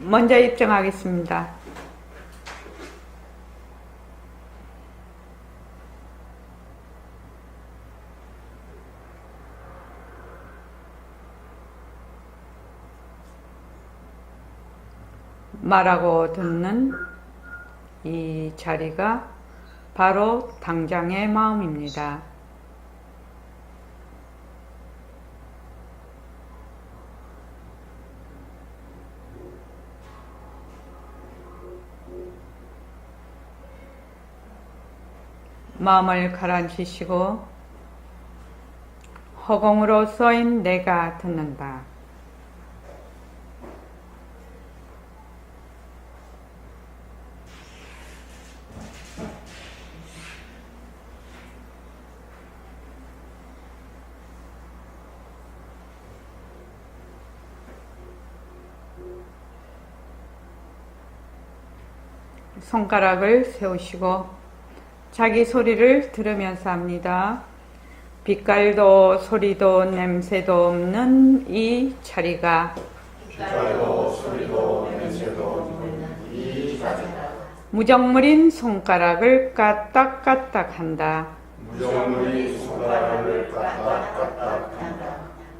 먼저 입증하겠습니다. 말하고 듣는 이 자리가 바로 당장의 마음입니다. 마음을 가라앉히시고 허공으로 쏘인 내가 듣는다. 손가락을 세우시고 자기 소리를 들으면서 합니다. 빛깔도 소리도 냄새도 없는 이 자리가 빛깔도 소리도 냄새도 없는 이 자리가 무정물인 손가락을 까딱까딱 한다. 무정물이 손가락을 까딱까딱 한다.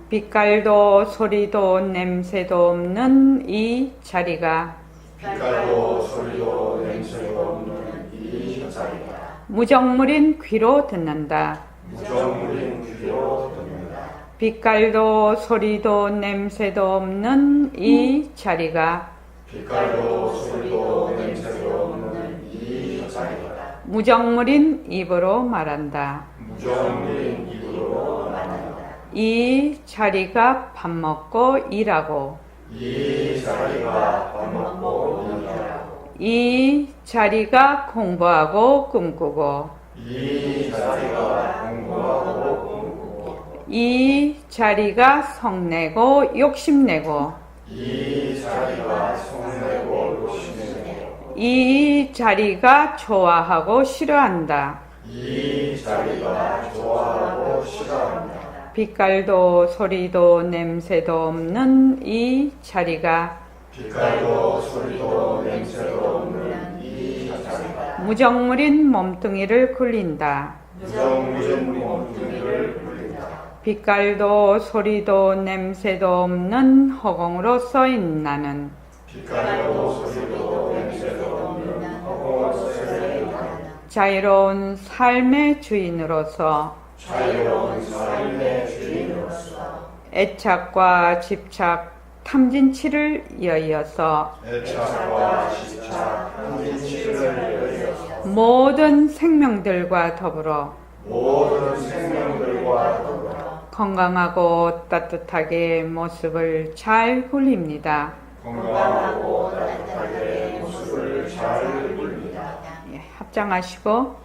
빛깔도 소리도 냄새도 없는 이 자리가 빛깔도 소리도 냄새도 없는 이 자리가 무정물인 귀로 듣는다. 무정물인 귀로 듣는다. 빛깔도 소리도 냄새도 없는 이 자리가 빛깔도 소리도 냄새도 없는 이 자리가 무정물인 입으로 말한다. 무정물인 입으로 말한다. 이 자리가 밥 먹고 일하고 이 자리가 밥 먹고 일하고 이 자리가 공부하고 꿈꾸고 이 자리가 공부하고 꿈꾸고 이 자리가 성내고 욕심내고 이 자리가 성내고 욕심내고 이 자리가 좋아하고 싫어한다. 이 자리가 좋아하고 싫어한다. 빛깔도 소리도 냄새도 없는 이 자리가 빛깔도 소리도 냄새도 없는 이 자리가 무정물인 몸뚱이를 굴린다. 무정물인 몸뚱이를 굴린다. 빛깔도 소리도 냄새도 없는 허공으로 쏘인 나는 빛깔도 소리도 냄새도 없는 허공으로 쏘인 나는 자유로운 삶의 주인으로서 자유로운 삶의 주인으로서 애착과 집착, 탐진치를 이어서 애착과 집착, 탐진치를 이어서 모든 생명들과 더불어 모든 생명들과 더불어 건강하고 따뜻하게 모습을 잘 굴립니다. 건강하고 따뜻하게 모습을 잘 굴립니다. 예, 합장하시고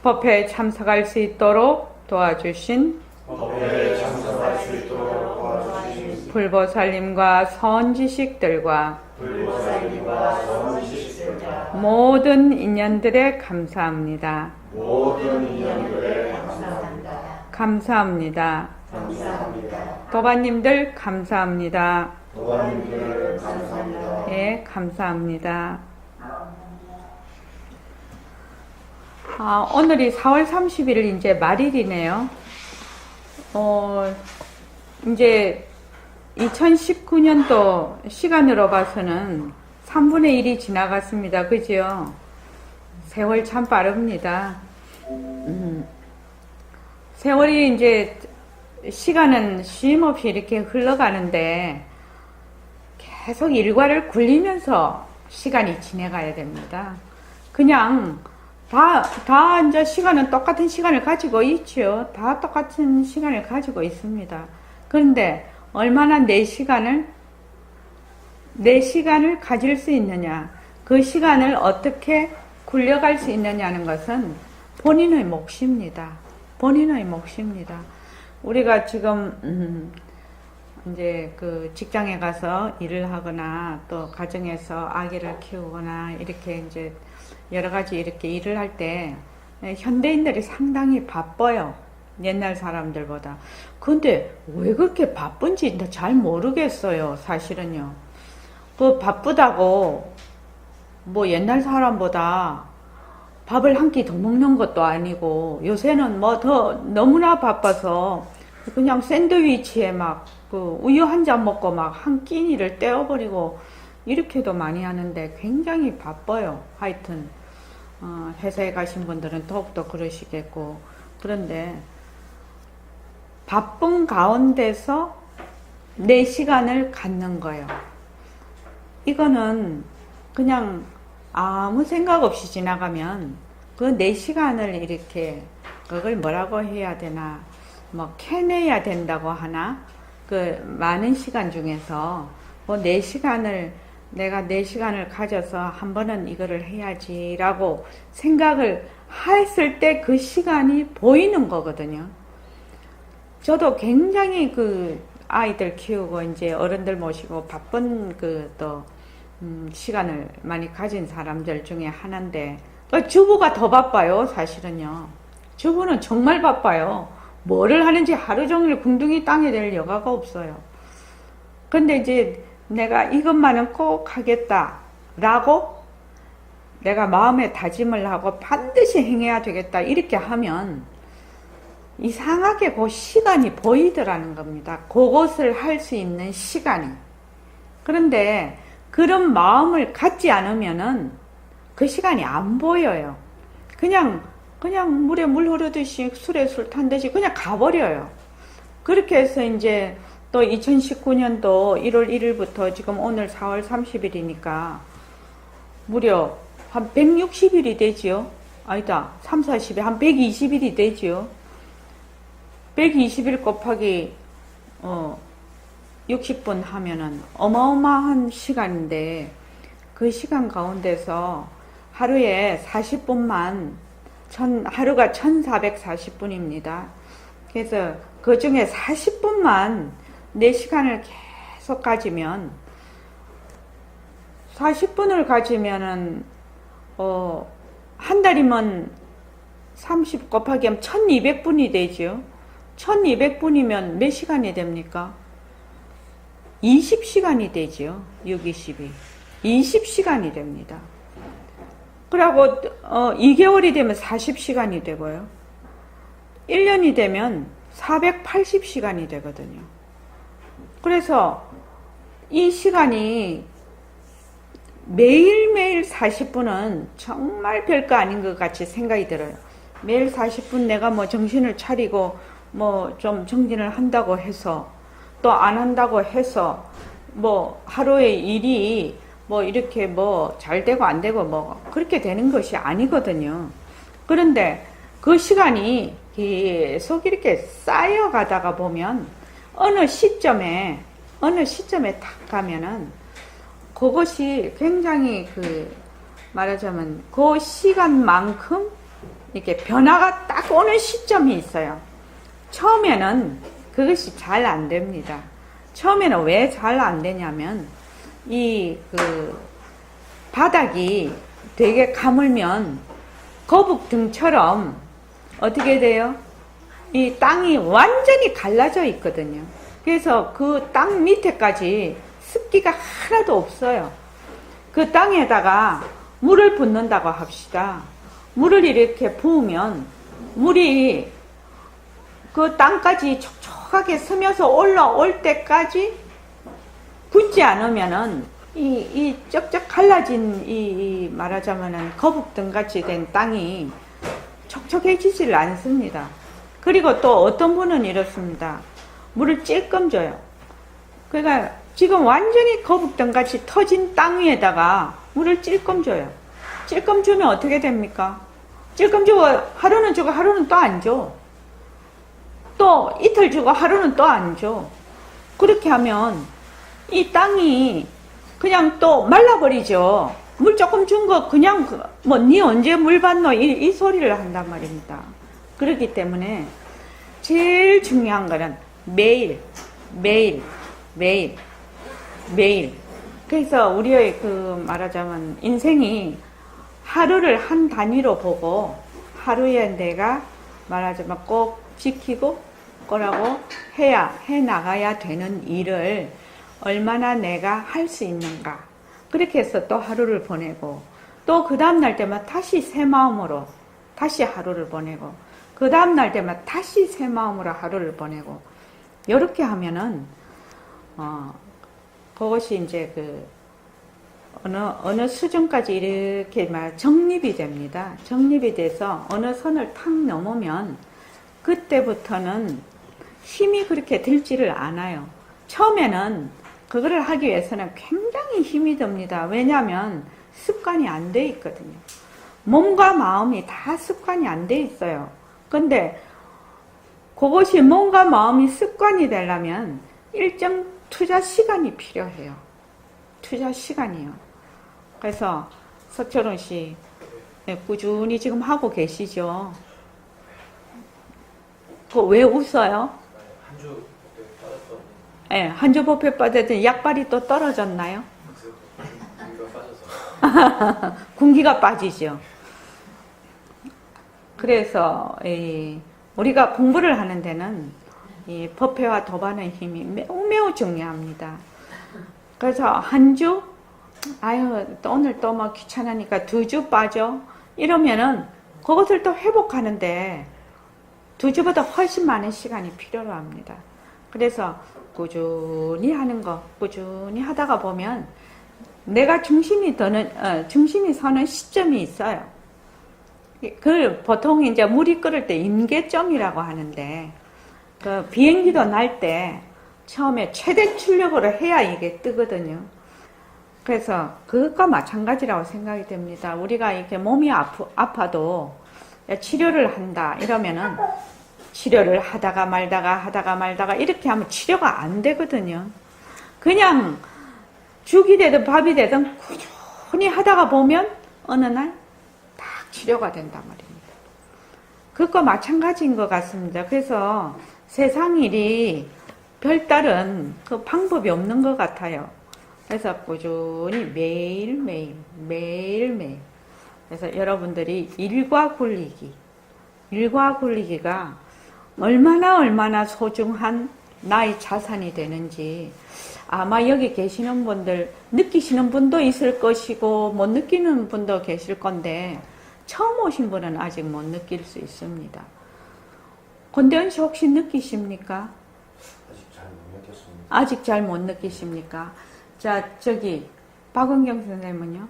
법회에 참석할 수 있도록 도와주신 법회에 참석할 수 있도록 도와주신 불보살님과 선지식들과 불보살님과 선지식들과 모든 인연들에 감사합니다. 모든 인연들에 감사합니다. 감사합니다. 감사합니다. 도반님들 감사합니다. 도와님들 감사합니다. 예, 감사합니다. 오늘이 4월 30일 이제 말일이네요. 이제 2019년도 시간으로 봐서는 3분의 1이 지나갔습니다. 그죠? 세월 참 빠릅니다. 세월이 이제 시간은 쉼없이 이렇게 흘러가는데 계속 일과를 굴리면서 시간이 지나가야 됩니다. 그냥 다 이제 시간은 똑같은 시간을 가지고 있죠. 다 똑같은 시간을 가지고 있습니다. 그런데 얼마나 내 시간을 가질 수 있느냐, 그 시간을 어떻게 굴려갈 수 있느냐는 것은 본인의 몫입니다. 본인의 몫입니다. 우리가 지금 이제 그 직장에 가서 일을 하거나 또 가정에서 아기를 키우거나 이렇게 이제 여러 가지 이렇게 일을 할 때 현대인들이 상당히 바빠요. 옛날 사람들보다. 근데 왜 그렇게 바쁜지 잘 모르겠어요. 사실은요. 그 바쁘다고 뭐 옛날 사람보다 밥을 한 끼 더 먹는 것도 아니고 요새는 뭐 더 너무나 바빠서 그냥 샌드위치에 막 그 우유 한 잔 먹고 막 한 끼니를 떼어버리고 이렇게도 많이 하는데 굉장히 바빠요. 하여튼 회사에 가신 분들은 더욱더 그러시겠고 그런데 바쁜 가운데서 내 시간을 갖는 거예요. 이거는 그냥 아무 생각 없이 지나가면 그 내 시간을 이렇게 그걸 뭐라고 해야 되나 뭐 캐내야 된다고 하나 그 많은 시간 중에서 뭐 내 시간을 내가 내 시간을 가져서 한 번은 이거를 해야지라고 생각을 했을 때 그 시간이 보이는 거거든요. 저도 굉장히 그 아이들 키우고 이제 어른들 모시고 바쁜 시간을 많이 가진 사람들 중에 하나인데 주부가 더 바빠요. 사실은요. 주부는 정말 바빠요. 뭐를 하는지 하루 종일 궁둥이 땅에 댈 여가가 없어요. 근데 이제 내가 이것만은 꼭 하겠다라고 내가 마음에 다짐을 하고 반드시 행해야 되겠다 이렇게 하면 이상하게 그 시간이 보이더라는 겁니다. 그것을 할 수 있는 시간이. 그런데 그런 마음을 갖지 않으면은 그 시간이 안 보여요. 그냥 물에 물 흐르듯이 술에 술 탄 듯이 그냥 가버려요. 그렇게 해서 이제 또 2019년도 1월 1일부터 지금 오늘 4월 30일이니까 무려 한 160일이 되지요. 아니다. 3, 40일 한 120일이 되지요. 120일 곱하기 60분 하면은 어마어마한 시간인데 그 시간 가운데서 하루에 40분만 하루가 1440분입니다. 그래서 그 중에 40분만 내 시간을 계속 가지면 40분을 가지면은 한 달이면 30 곱하기 하면 1200분이 되죠. 1200분이면 몇 시간이 됩니까? 20시간이 되죠. 6, 22. 20시간이 됩니다. 그리고 2개월이 되면 40시간이 되고요. 1년이 되면 480시간이 되거든요. 그래서 이 시간이 매일매일 40분은 정말 별거 아닌 것 같이 생각이 들어요. 매일 40분 내가 뭐 정신을 차리고 뭐 좀 정진을 한다고 해서 또 안 한다고 해서 뭐 하루의 일이 뭐 이렇게 뭐 잘 되고 안 되고 뭐 그렇게 되는 것이 아니거든요. 그런데 그 시간이 계속 이렇게 쌓여가다가 보면 어느 시점에 딱 가면은 그것이 굉장히 말하자면 그 시간만큼 이렇게 변화가 딱 오는 시점이 있어요. 처음에는 그것이 잘 안 됩니다. 처음에는 왜 잘 안 되냐면 바닥이 되게 가물면 거북등처럼 어떻게 돼요? 이 땅이 완전히 갈라져 있거든요. 그래서 그 땅 밑에까지 습기가 하나도 없어요. 그 땅에다가 물을 붓는다고 합시다. 물을 이렇게 부으면 물이 그 땅까지 촉촉하게 스며서 올라올 때까지 붓지 않으면은 이 쩍쩍 갈라진 말하자면은 거북등 같이 된 땅이 촉촉해지질 않습니다. 그리고 또 어떤 분은 이렇습니다. 물을 찔끔 줘요. 그러니까 지금 완전히 거북등 같이 터진 땅 위에다가 물을 찔끔 줘요. 찔끔 주면 어떻게 됩니까? 찔끔 주고 하루는 주고 하루는 또 안 줘. 또 이틀 주고 하루는 또 안 줘. 그렇게 하면 이 땅이 그냥 또 말라버리죠. 물 조금 준 거 그냥 니 언제 물 받노 이 소리를 한단 말입니다. 그렇기 때문에 제일 중요한 거는 매일 그래서 우리의 말하자면 인생이 하루를 한 단위로 보고 하루에 내가 말하자면 꼭 지키고 거라고 해 나가야 되는 일을 얼마나 내가 할 수 있는가 그렇게 해서 또 하루를 보내고 또 그 다음날 때만 다시 새 마음으로 다시 하루를 보내고 그 다음날 때만 다시 새 마음으로 하루를 보내고 이렇게 하면은 그것이 이제 그 어느 수준까지 이렇게 막 정립이 됩니다. 정립이 돼서 어느 선을 탁 넘으면 그때부터는 힘이 그렇게 들지를 않아요. 처음에는 그거를 하기 위해서는 굉장히 힘이 듭니다. 왜냐하면 습관이 안 돼 있거든요. 몸과 마음이 다 습관이 안 돼 있어요. 근데 그것이 몸과 마음이 습관이 되려면 일정 투자 시간이 필요해요. 투자 시간이요. 그래서 서철원 씨 꾸준히 지금 하고 계시죠? 왜 웃어요? 한주 빠졌어. 네, 한주 법회 빠졌더니 약발이 또 떨어졌나요? 공기가 빠져서. 군기가 빠지죠. 그래서 우리가 공부를 하는 데는 이 법회와 도반의 힘이 매우 매우 중요합니다. 그래서 한 주, 아유 또 오늘 또 뭐 귀찮으니까 2주 빠져 이러면은 그것을 또 회복하는데 2주보다 훨씬 많은 시간이 필요로 합니다. 그래서 꾸준히 하는 거, 꾸준히 하다가 보면 내가 중심이 서는 시점이 있어요. 그 보통 이제 물이 끓을 때 임계점이라고 하는데 그 비행기도 날 때 처음에 최대 출력으로 해야 이게 뜨거든요. 그래서 그것과 마찬가지라고 생각이 됩니다. 우리가 이렇게 몸이 아파도 치료를 한다 이러면은 치료를 하다가 말다가 이렇게 하면 치료가 안 되거든요. 그냥 죽이 되든 밥이 되든 꾸준히 하다가 보면 어느 날 딱 치료가 된단 말입니다. 그것과 마찬가지인 것 같습니다. 그래서 세상 일이 별다른 그 방법이 없는 것 같아요. 그래서 꾸준히 매일매일 그래서 여러분들이 일과 굴리기가 얼마나 소중한 나의 자산이 되는지 아마 여기 계시는 분들 느끼시는 분도 있을 것이고 못 느끼는 분도 계실 건데 처음 오신 분은 아직 못 느낄 수 있습니다. 권대현 씨 혹시 느끼십니까? 아직 잘 못 느꼈습니다. 아직 잘 못 느끼십니까? 자, 저기 박은경 선생님은요?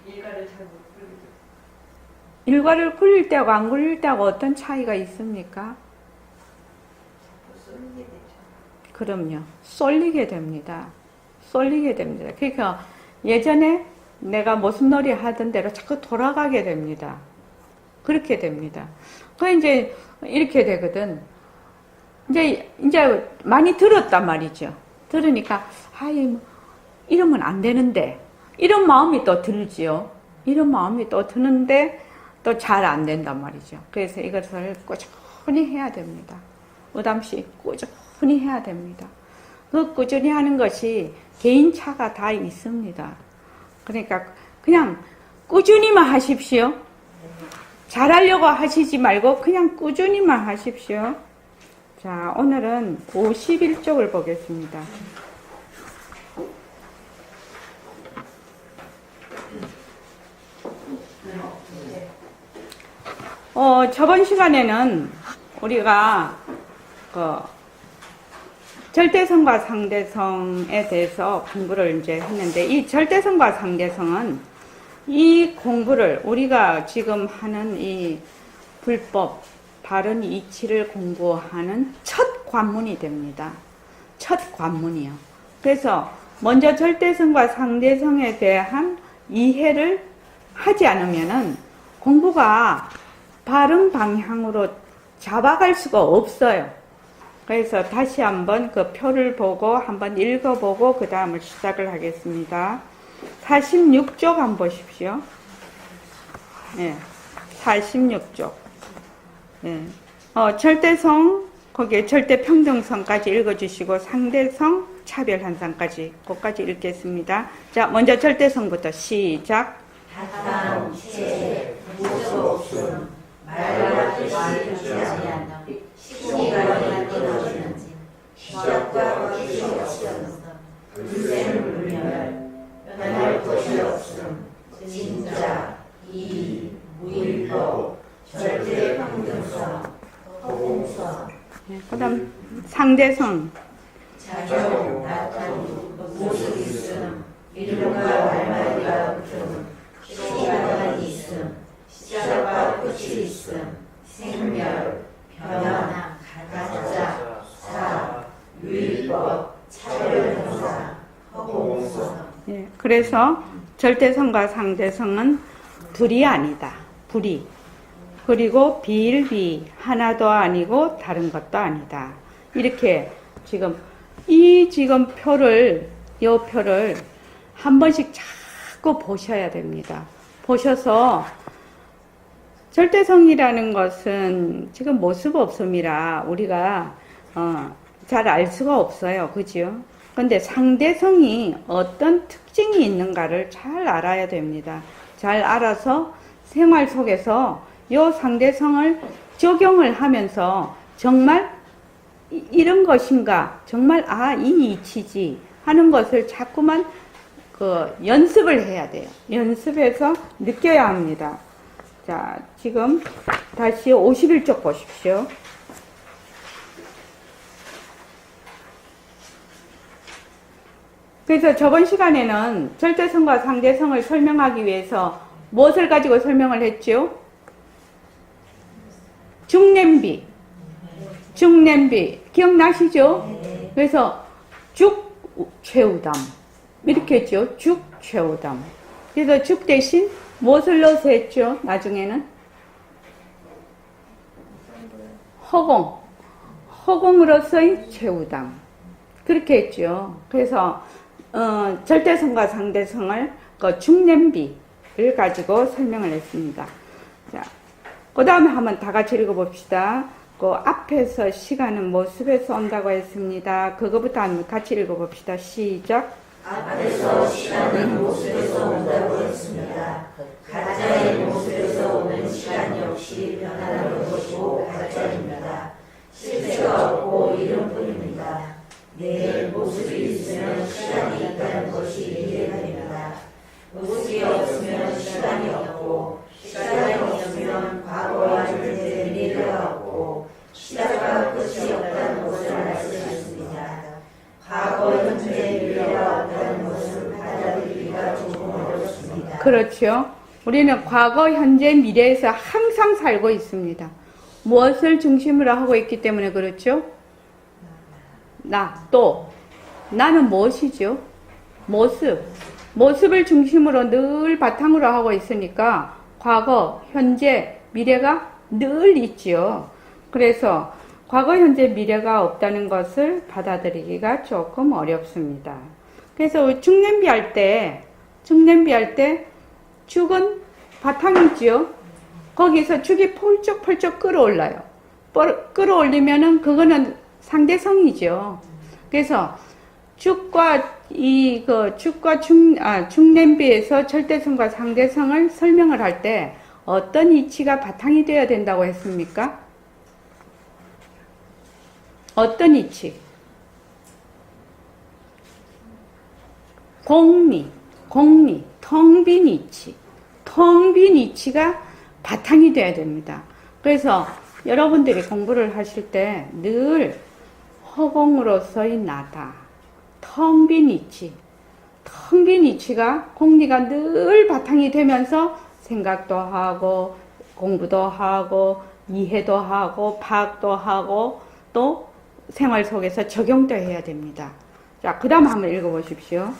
일과를 잘 못 부르죠. 일과를 굴릴 때하고 안 굴릴 때하고 어떤 차이가 있습니까? 쏠리게 되죠. 그럼요. 쏠리게 됩니다. 그러니까 예전에 내가 무슨 놀이 하던 대로 자꾸 돌아가게 됩니다. 그렇게 됩니다. 그 이제 이렇게 되거든. 이제 많이 들었단 말이죠. 들으니까 이러면 안 되는데 이런 마음이 또 들지요. 이런 마음이 또 드는데 또 잘 안 된단 말이죠. 그래서 이것을 꾸준히 해야 됩니다. 의담씨 꾸준히 해야 됩니다. 그 꾸준히 하는 것이 개인차가 다 있습니다. 그러니까 그냥 꾸준히만 하십시오. 잘하려고 하시지 말고 그냥 꾸준히만 하십시오. 자, 오늘은 51쪽을 보겠습니다. 저번 시간에는 우리가 절대성과 상대성에 대해서 공부를 이제 했는데, 이 절대성과 상대성은 이 공부를 우리가 지금 하는 이 불법, 바른 이치를 공부하는 첫 관문이 됩니다. 첫 관문이요. 그래서 먼저 절대성과 상대성에 대한 이해를 하지 않으면은 공부가 바른 방향으로 잡아갈 수가 없어요. 그래서 다시 한번 그 표를 보고 한번 읽어보고 그 다음을 시작을 하겠습니다. 46쪽 한번 보십시오. 네, 46쪽. 네. 절대성, 거기에 절대평등성까지 읽어주시고 상대성, 차별한상까지 그것까지 읽겠습니다. 자, 먼저 절대성부터 시작. 다만 체 무수 없음 말과 뜻이 일치하지 않는 시공간이 끊어지는지 시작과 끝이 없음. 불생 불멸. 변할 것이 없음. 진짜, 이, 무일법, 절대 평등성, 허공성, 그다음 상대성. 자정, 나타움, 모습 있음, 이름과 말말이가 없음, 시간은 있음, 시작과 끝이 있음, 생멸, 변화, 가짜, 사, 유일법, 차별형사, 허공성. 예, 그래서 절대성과 상대성은 둘이 아니다. 불이. 그리고 비일비, 하나도 아니고 다른 것도 아니다. 이렇게 지금 지금 요 표를 한 번씩 자꾸 보셔야 됩니다. 보셔서 절대성이라는 것은 지금 모습 없음이라 우리가 잘 알 수가 없어요. 그죠? 근데 상대성이 어떤 특징이 있는가를 잘 알아야 됩니다. 잘 알아서 생활 속에서 요 상대성을 적용을 하면서 정말 이런 것인가, 정말 이 이치지 하는 것을 자꾸만 연습을 해야 돼요. 연습해서 느껴야 합니다. 자, 지금 다시 51쪽 보십시오. 그래서 저번 시간에는 절대성과 상대성을 설명하기 위해서 무엇을 가지고 설명을 했죠? 중냄비 기억나시죠? 그래서 죽최우담 이렇게 했죠. 죽최우담. 그래서 죽 대신 무엇을 넣어서 했죠? 나중에는 허공으로서의 최우담 그렇게 했죠. 그래서 절대성과 상대성을 중냄비를 가지고 설명을 했습니다. 자, 그 다음에 한번 다 같이 읽어봅시다. 그 앞에서 시간은 모습에서 온다고 했습니다. 그거부터 한번 같이 읽어봅시다. 시작. 앞에서 시간은 모습에서 온다고 했습니다. 가짜의 모습에서 오는 시간 역시 변하는 것이고 가짜입니다. 실체가 없고 이름뿐입니다. 내 모습이 있으면 시간이 있다는 것이 이해가 됩니다. 모습이 없으면 시간이 없고 시간이 없으면 과거와 현재 미래가 없고 시작과 끝이 없다는 것을 알 수 있습니다. 과거, 현재, 미래가 없다는 것을 받아들이기가 조금 어렵습니다. 그렇죠. 우리는 과거, 현재, 미래에서 항상 살고 있습니다. 무엇을 중심으로 하고 있기 때문에 그렇죠? 나는 무엇이죠? 모습을 중심으로 늘 바탕으로 하고 있으니까 과거, 현재, 미래가 늘 있지요. 그래서 과거, 현재, 미래가 없다는 것을 받아들이기가 조금 어렵습니다. 그래서 중냄비 할 때 죽은 바탕이지요. 거기서 죽이 펄쩍펄쩍 끌어올라요. 끌어올리면은 그거는 상대성이죠. 그래서 중냄비에서 절대성과 상대성을 설명을 할 때 어떤 이치가 바탕이 되어야 된다고 했습니까? 어떤 이치? 공리, 텅 빈 이치. 텅 빈 이치가 바탕이 되어야 됩니다. 그래서 여러분들이 공부를 하실 때 늘 허공으로서의 나다. 텅 빈 이치. 텅 빈 이치가 공리가 늘 바탕이 되면서 생각도 하고 공부도 하고 이해도 하고 파악도 하고 또 생활 속에서 적용도 해야 됩니다. 자, 그 다음 한번 읽어보십시오.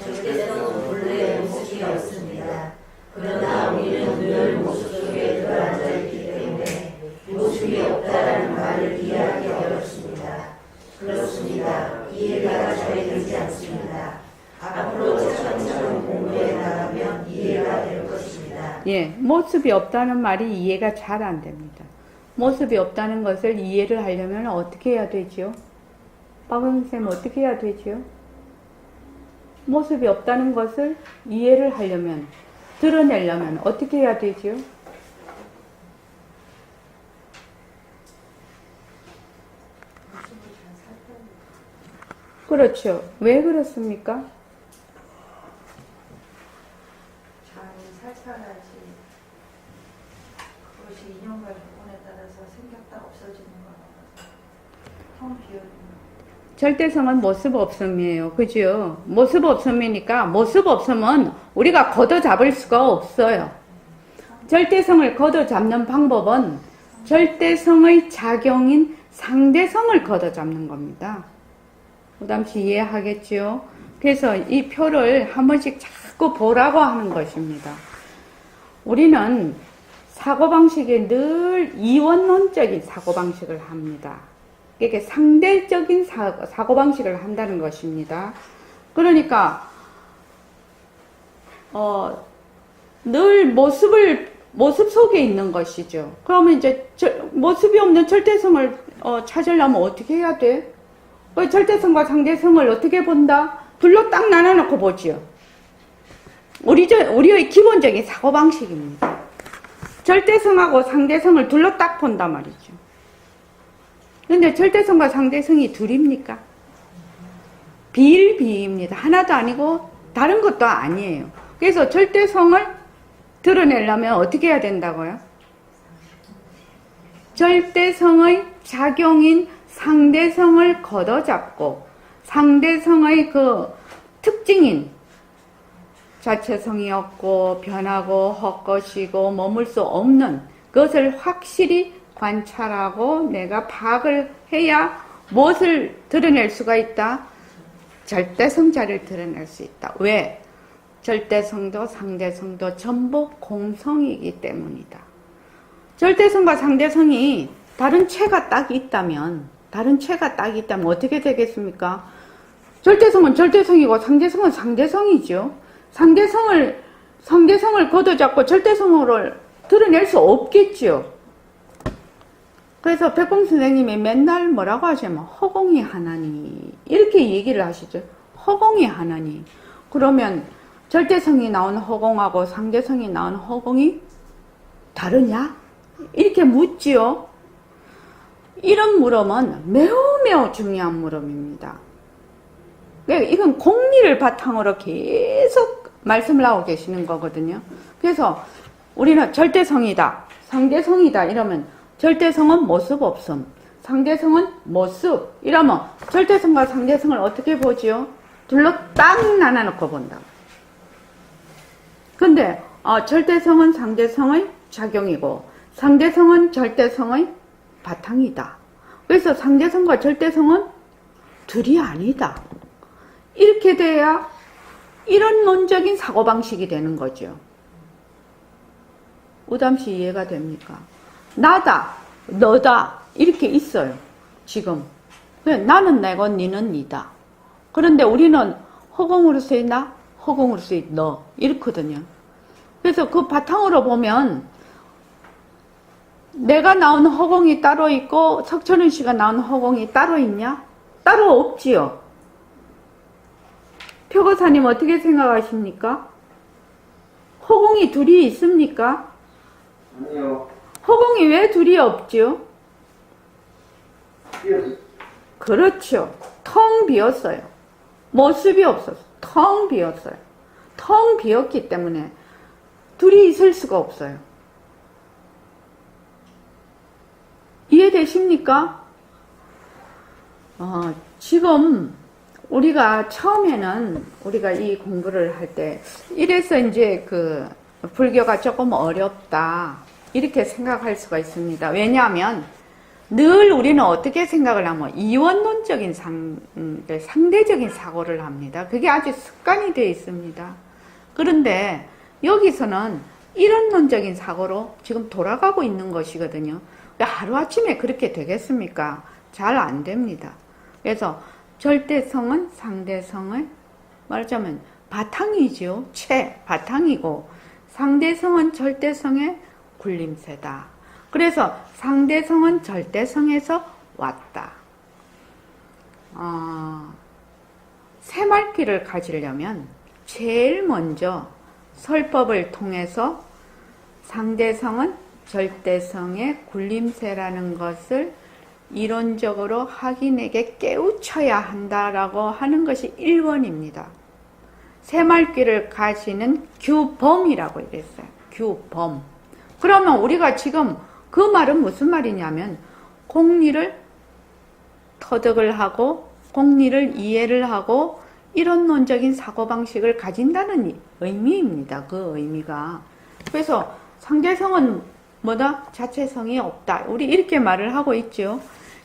절대성은 본래 모습이 없습니다. 그러나 우리는 늘 모습 속에 들어앉아 있기 때문에 모습이 없다라는 말을 이해하기 어렵습니다. 그렇습니다. 이해가 잘 되지 않습니다. 앞으로 차근차근 공부해 나가면 이해가 될 것입니다. 예, 모습이 없다는 말이 이해가 잘 안 됩니다. 모습이 없다는 것을 이해를 하려면 어떻게 해야 되지요? 박은쌤 어떻게 해야 되지요? 모습이 없다는 것을 이해를 하려면, 드러내려면 어떻게 해야 되지요? 그렇죠. 왜 그렇습니까? 잘 살펴야지. 그것이 인연과 조건에 따라서 생겼다 없어지는 거라서 텅 비어있는 절대성은 모습 없음이에요. 그죠? 모습 없음이니까 모습 없음은 우리가 걷어잡을 수가 없어요. 절대성을 걷어잡는 방법은 절대성의 작용인 상대성을 걷어잡는 겁니다. 부담시 이해하겠죠? 그래서 이 표를 한 번씩 자꾸 보라고 하는 것입니다. 우리는 사고방식에 늘 이원론적인 사고방식을 합니다. 이게 상대적인 사고방식을 한다는 것입니다. 그러니까 늘 모습 속에 있는 것이죠. 그러면 이제 모습이 없는 절대성을 찾으려면 어떻게 해야 돼? 절대성과 상대성을 어떻게 본다? 둘로 딱 나눠놓고 보지요. 우리의 기본적인 사고방식입니다. 절대성하고 상대성을 둘로 딱 본단 말이죠. 근데 절대성과 상대성이 둘입니까? 비일비입니다. 하나도 아니고 다른 것도 아니에요. 그래서 절대성을 드러내려면 어떻게 해야 된다고요? 절대성의 작용인 상대성을 걷어잡고 상대성의 그 특징인 자체성이 없고 변하고 헛것이고 머물 수 없는 그것을 확실히 관찰하고 내가 파악을 해야 무엇을 드러낼 수가 있다? 절대성자를 드러낼 수 있다. 왜? 절대성도 상대성도 전부 공성이기 때문이다. 절대성과 상대성이 다른 체가 딱 있다면 어떻게 되겠습니까? 절대성은 절대성이고 상대성은 상대성이죠. 상대성을 걷어잡고 절대성을 드러낼 수 없겠죠. 그래서 백봉 선생님이 맨날 뭐라고 하시냐면 허공이 하나니 이렇게 얘기를 하시죠. 허공이 하나니. 그러면 절대성이 나온 허공하고 상대성이 나온 허공이 다르냐? 이렇게 묻지요. 이런 물음은 매우 중요한 물음입니다. 이건 공리를 바탕으로 계속 말씀을 하고 계시는 거거든요. 그래서 우리는 절대성이다, 상대성이다 이러면 절대성은 모습 없음, 상대성은 모습 이러면 절대성과 상대성을 어떻게 보지요? 둘로 딱 나눠놓고 본다. 근데 절대성은 상대성의 작용이고 상대성은 절대성의 바탕이다. 그래서 상대성과 절대성은 둘이 아니다. 이렇게 돼야 이론론적인 사고방식이 되는 거죠. 우담씨 이해가 됩니까? 나다, 너다 이렇게 있어요. 지금 나는 내고 니는 니다. 그런데 우리는 허공으로서의 나, 허공으로서의 너 이렇거든요. 그래서 그 바탕으로 보면 내가 나온 허공이 따로 있고 석천은 씨가 나온 허공이 따로 있냐? 따로 없지요. 표고사님 어떻게 생각하십니까? 허공이 둘이 있습니까? 아니요. 허공이 왜 둘이 없죠? 그렇죠. 텅 비었어요. 모습이 없었어요. 텅 비었어요. 텅 비었기 때문에 둘이 있을 수가 없어요. 이해되십니까? 지금 우리가 처음에는 우리가 이 공부를 할 때 이래서 이제 그 불교가 조금 어렵다 이렇게 생각할 수가 있습니다. 왜냐하면 늘 우리는 어떻게 생각을 하면 이원론적인 상대적인 사고를 합니다. 그게 아주 습관이 되어 있습니다. 그런데 여기서는 이론론적인 사고로 지금 돌아가고 있는 것이거든요. 하루아침에 그렇게 되겠습니까? 잘 안 됩니다. 그래서 절대성은 상대성을 말하자면 바탕이죠. 바탕이고 상대성은 절대성의 굴림새다. 그래서 상대성은 절대성에서 왔다. 새말귀를 가지려면 제일 먼저 설법을 통해서 상대성은 절대성의 굴림새라는 것을 이론적으로 학인에게 깨우쳐야 한다라고 하는 것이 1번입니다. 새말귀를 가지는 규범이라고 이랬어요. 규범. 그러면 우리가 지금 그 말은 무슨 말이냐면 공리를 터득을 하고 공리를 이해를 하고 이론론적인 사고방식을 가진다는 의미입니다. 그 의미가. 그래서 상대성은 뭐다? 자체성이 없다. 우리 이렇게 말을 하고 있죠.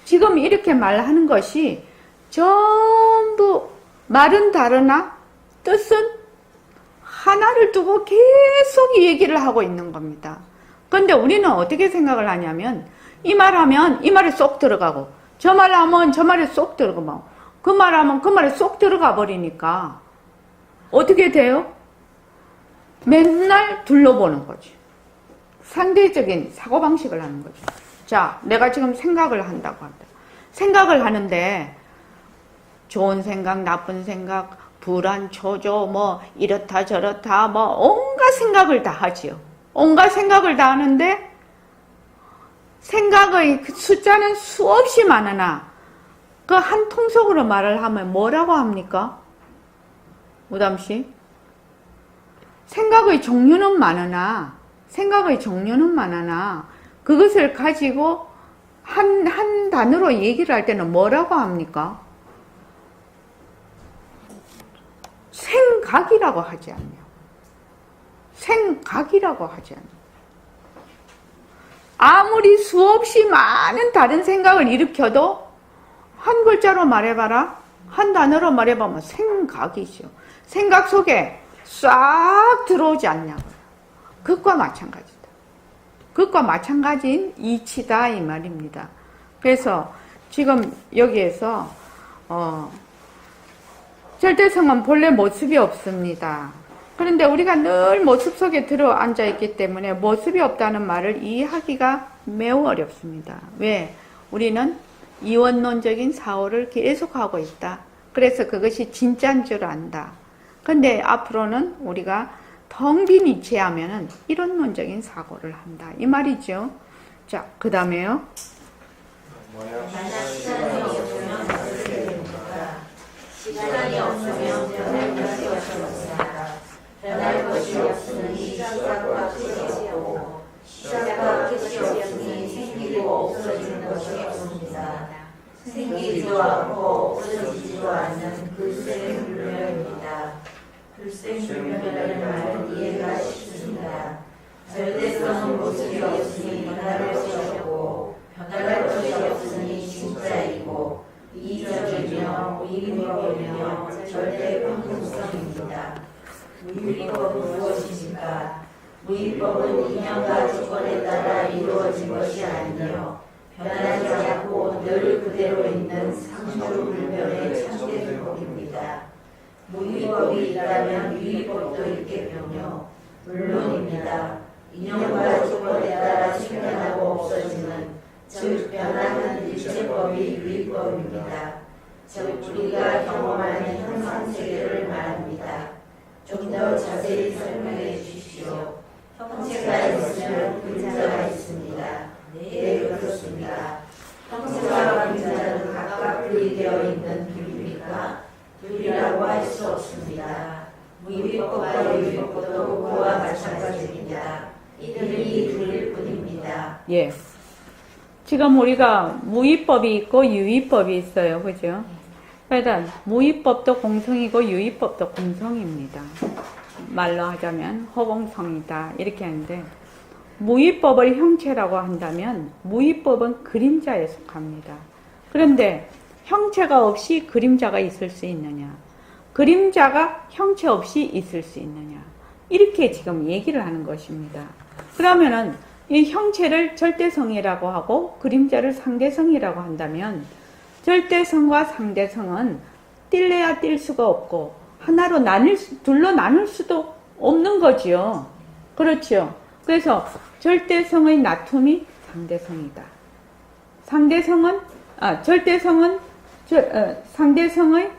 지금 이렇게 말하는 것이 전부 말은 다르나 뜻은 하나를 두고 계속 얘기를 하고 있는 겁니다. 그런데 우리는 어떻게 생각을 하냐면 이 말하면 이 말에 쏙 들어가고 저 말하면 저 말에 쏙 들어가고 그 말하면 그 말에 쏙 들어가 버리니까 어떻게 돼요? 맨날 둘러보는 거지. 상대적인 사고방식을 하는 거죠. 자, 내가 지금 생각을 한다고 한다. 생각을 하는데 좋은 생각, 나쁜 생각, 불안, 초조, 뭐 이렇다 저렇다 뭐 온갖 생각을 다 하지요. 온갖 생각을 다 하는데 생각의 숫자는 수없이 많으나 그 한 통속으로 말을 하면 뭐라고 합니까? 우담씨? 생각의 종류는 많으나 그것을 가지고 한 단어로 얘기를 할 때는 뭐라고 합니까? 생각이라고 하지 않냐. 생각이라고 하지 않냐. 아무리 수없이 많은 다른 생각을 일으켜도 한 글자로 말해봐라. 한 단어로 말해보면 생각이죠. 생각 속에 싹 들어오지 않냐고요. 그것과 마찬가지다. 그것과 마찬가지인 이치다 이 말입니다. 그래서 지금 여기에서 절대성은 본래 모습이 없습니다. 그런데 우리가 늘 모습 속에 들어앉아 있기 때문에 모습이 없다는 말을 이해하기가 매우 어렵습니다. 왜? 우리는 이원론적인 사고를 계속하고 있다. 그래서 그것이 진짜인 줄 안다. 근데 앞으로는 우리가 텅 빈 이치하면은 이론론적인 사고를 한다. 이 말이죠. 자, 그 다음에요. 만약 시간이 없으면 어떻게 됩니까? 시간이 없으면 변할 것이 없습니다. 변할 것이 없으니 시작과 끝이 없고 시작과 끝이 없으니 생기고 없어지는 것이 없습니다. 생기지도 않고 없어지지도 않는 불생불멸입니다. 불생불멸이라는 말은 이해가 쉽습니다. 절대성은 모습이 없으니 변할 것이 없고 변할 것이 없으니 진짜이고 이적이며 무위법이며 절대 평등성입니다. 무위법은 무엇입니까? 무위법은 인연과 조건에 따라 이루어진 것이 아니며 변하지 않고 늘 그대로 있는 상주불변의 참된 법입니다. 무위법이 있다면 유위법도 있겠군요. 물론입니다. 인연과 조건에 따라 생겨나고 없어지는 즉 변하는 일체법이 유위법입니다. 즉 우리가 경험하는 현상세계를 말합니다. 좀 더 자세히 설명해 주십시오. 형체가 있으면 근자가 있습니다. 네, 그렇습니다. 형체와 근자는 각각 분리되어 있는 둘입니까? 둘이라고 할 수 없습니다. 무위법과 유위법도 그와 마찬가지입니다. 이들이 둘일 뿐입니다. 예. 지금 우리가 무위법이 있고 유위법이 있어요. 그죠? 그러니까 무위법도 공성이고 유위법도 공성입니다. 말로 하자면 허공성이다 이렇게 하는데 무위법을 형체라고 한다면 무위법은 그림자에 속합니다. 그런데 형체가 없이 그림자가 있을 수 있느냐? 그림자가 형체 없이 있을 수 있느냐? 이렇게 지금 얘기를 하는 것입니다. 그러면은 이 형체를 절대성이라고 하고 그림자를 상대성이라고 한다면 절대성과 상대성은 뛸래야 뛸 수가 없고 하나로 둘로 나눌 수도 없는 거지요. 그렇죠. 그래서 절대성의 나툼이 상대성이다. 절대성은 상대성의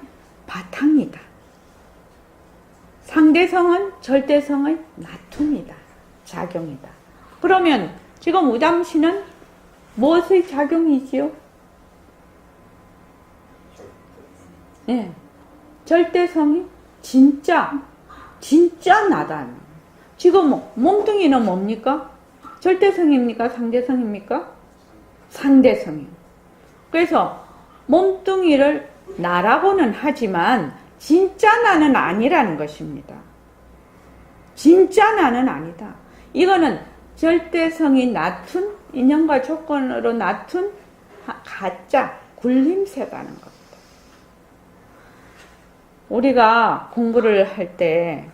바탕이다. 상대성은 절대성의 나툼이다. 작용이다. 그러면 지금 우담시는 무엇의 작용이지요? 예. 절대성이 진짜 나다. 지금 몸뚱이는 뭡니까? 절대성입니까? 상대성입니까? 상대성이요. 그래서 몸뚱이를 나라고는 하지만 진짜 나는 아니라는 것입니다. 진짜 나는 아니다. 이거는 절대성이 낮춘, 인연과 조건으로 낮춘 가짜 굴림새라는 겁니다. 우리가 공부를 할 때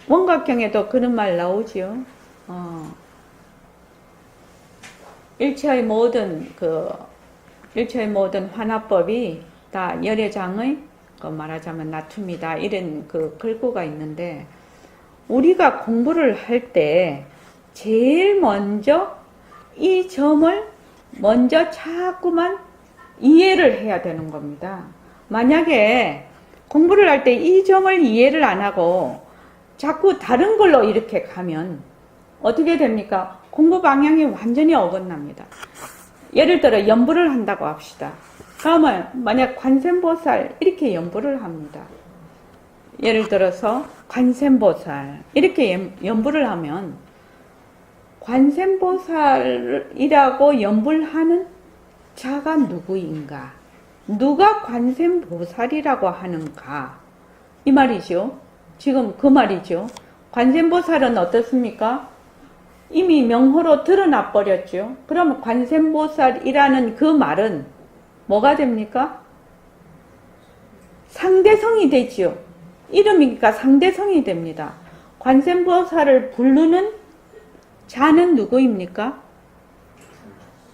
원각경에도 그런 말 나오지요. 일체의 모든 환화법이 다 열애장의 말하자면 낮춤이다. 이런 글구가 있는데, 우리가 공부를 할 때 제일 먼저 이 점을 먼저 자꾸만 이해를 해야 되는 겁니다. 만약에 공부를 할 때 이 점을 이해를 안 하고 자꾸 다른 걸로 이렇게 가면 어떻게 됩니까? 공부 방향이 완전히 어긋납니다. 예를 들어 연부를 한다고 합시다. 그러면 만약 관세음보살 이렇게 연부를 합니다. 예를 들어서 관세음보살 이렇게 연부를 하면 관세음보살이라고 연부를 하는 자가 누구인가? 누가 관세음보살이라고 하는가? 이 말이죠. 지금 그 말이죠. 관세음보살은 어떻습니까? 이미 명호로 드러나 버렸죠. 그러면 관세음보살이라는 그 말은 뭐가 됩니까? 상대성이 되지요. 이름이니까 상대성이 됩니다. 관세음보살을 부르는 자는 누구입니까?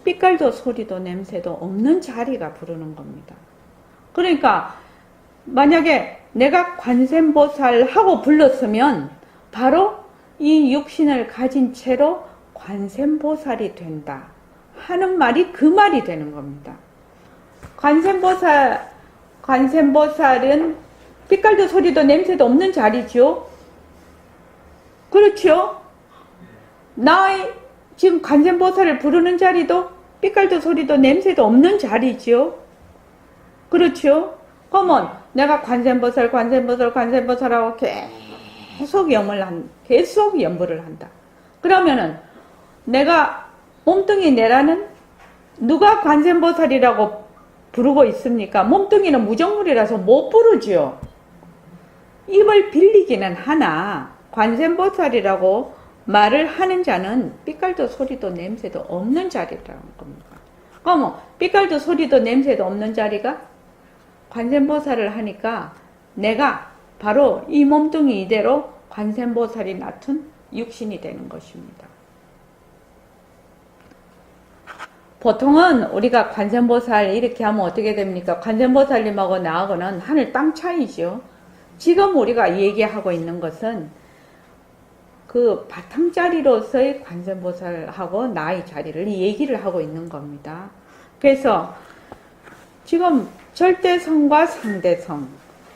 삐깔도 소리도 냄새도 없는 자리가 부르는 겁니다. 그러니까 만약에 내가 관세음보살 하고 불렀으면 바로 이 육신을 가진 채로 관세음보살이 된다 하는 말이 그 말이 되는 겁니다. 관세음보살은 삐깔도 소리도 냄새도 없는 자리죠. 그렇죠? 나의 지금 관세음보살을 부르는 자리도 삐깔도 소리도 냄새도 없는 자리죠. 그렇죠? 그러면 내가 관세음보살하고 계속 연부를 한다. 그러면은 내가 몸뚱이 내라는 누가 관세음보살이라고 부르고 있습니까? 몸뚱이는 무정물이라서 못 부르죠. 입을 빌리기는 하나 관세음보살이라고 말을 하는 자는 삐깔도 소리도 냄새도 없는 자리라는 겁니다. 그러면 삐깔도 소리도 냄새도 없는 자리가 관세음보살을 하니까 내가 바로 이 몸뚱이 이대로 관세음보살이 낳은 육신이 되는 것입니다. 보통은 우리가 관세음보살 이렇게 하면 어떻게 됩니까? 관세음보살님하고 나하고는 하늘 땅 차이죠. 지금 우리가 얘기하고 있는 것은 그 바탕자리로서의 관세음보살하고 나의 자리를 얘기를 하고 있는 겁니다. 그래서 지금 절대성과 상대성,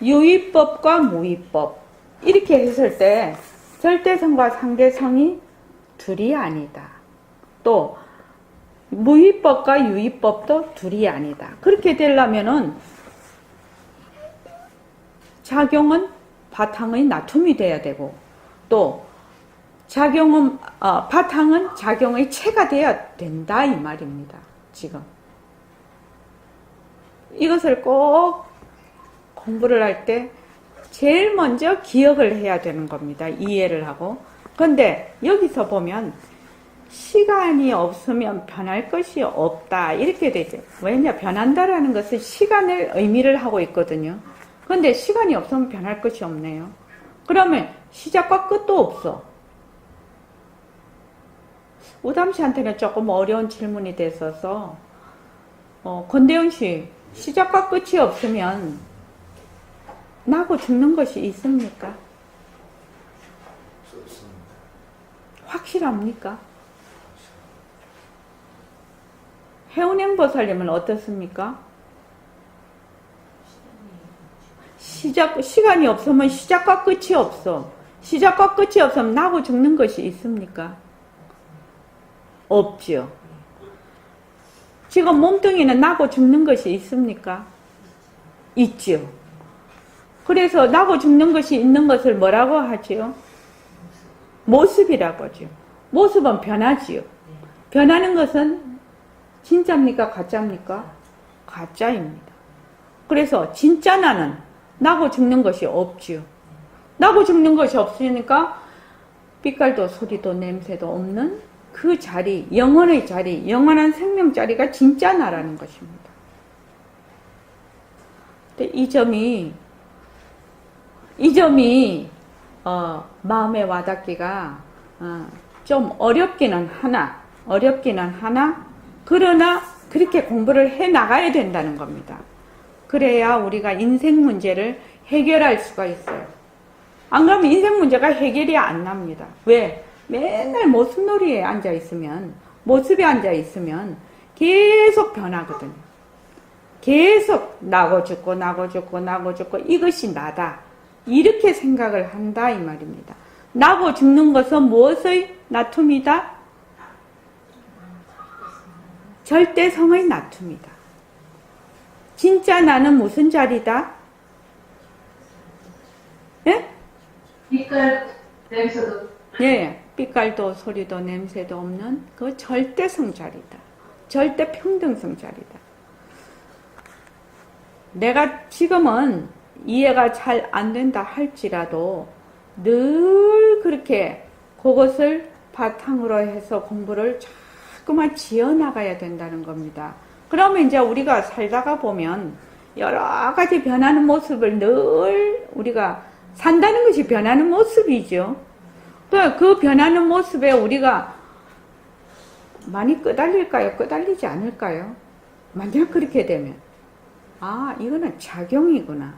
유의법과 무의법 이렇게 했을 때 절대성과 상대성이 둘이 아니다. 또 무의법과 유의법도 둘이 아니다. 그렇게 되려면은 작용은 바탕의 낮춤이 돼야 되고 또 작용은 바탕은 작용의 체가 돼야 된다 이 말입니다. 지금 이것을 꼭 공부를 할 때 제일 먼저 기억을 해야 되는 겁니다. 이해를 하고. 그런데 여기서 보면 시간이 없으면 변할 것이 없다 이렇게 되죠. 왜냐? 변한다라는 것은 시간을 의미를 하고 있거든요. 그런데 시간이 없으면 변할 것이 없네요. 그러면 시작과 끝도 없어. 우담 씨한테는 조금 어려운 질문이 됐어서 권대영 씨, 시작과 끝이 없으면 나고 죽는 것이 있습니까? 확실합니까? 해운행보살님은 어떻습니까? 시간이 없으면 시작과 끝이 없어. 시작과 끝이 없으면 나고 죽는 것이 있습니까? 없죠. 지금 몸뚱이는 나고 죽는 것이 있습니까? 있지요. 그래서 나고 죽는 것이 있는 것을 뭐라고 하지요? 모습이라고 하죠. 모습은 변하지요. 변하는 것은 진짜입니까? 가짜입니까? 가짜입니다. 그래서 진짜 나고 죽는 것이 없지요. 나고 죽는 것이 없으니까 빛깔도 소리도 냄새도 없는 그 자리, 영원의 자리, 영원한 생명 자리가 진짜 나라는 것입니다. 근데 이 점이 마음에 와닿기가 좀 어렵기는 하나 그러나 그렇게 공부를 해 나가야 된다는 겁니다. 그래야 우리가 인생 문제를 해결할 수가 있어요. 안 그러면 인생 문제가 해결이 안 납니다. 왜? 맨날 모습에 앉아 있으면 계속 변하거든요. 계속 나고 죽고 이것이 나다. 이렇게 생각을 한다 이 말입니다. 나고 죽는 것은 무엇의 나툼이다? 절대성의 나툼이다. 진짜 나는 무슨 자리다? 예? 빛깔, 냄새도. 예, 빛깔도 소리도 냄새도 없는 그 절대성 자리다. 절대 평등성 자리다. 내가 지금은 이해가 잘 안 된다 할지라도 늘 그렇게 그것을 바탕으로 해서 공부를 자꾸만 지어나가야 된다는 겁니다. 그러면 이제 우리가 살다가 보면 여러 가지 변하는 모습을 늘 우리가 산다는 것이 변하는 모습이죠. 그 변하는 모습에 우리가 많이 끄달릴까요? 끄달리지 않을까요? 만약 그렇게 되면 이거는 작용이구나.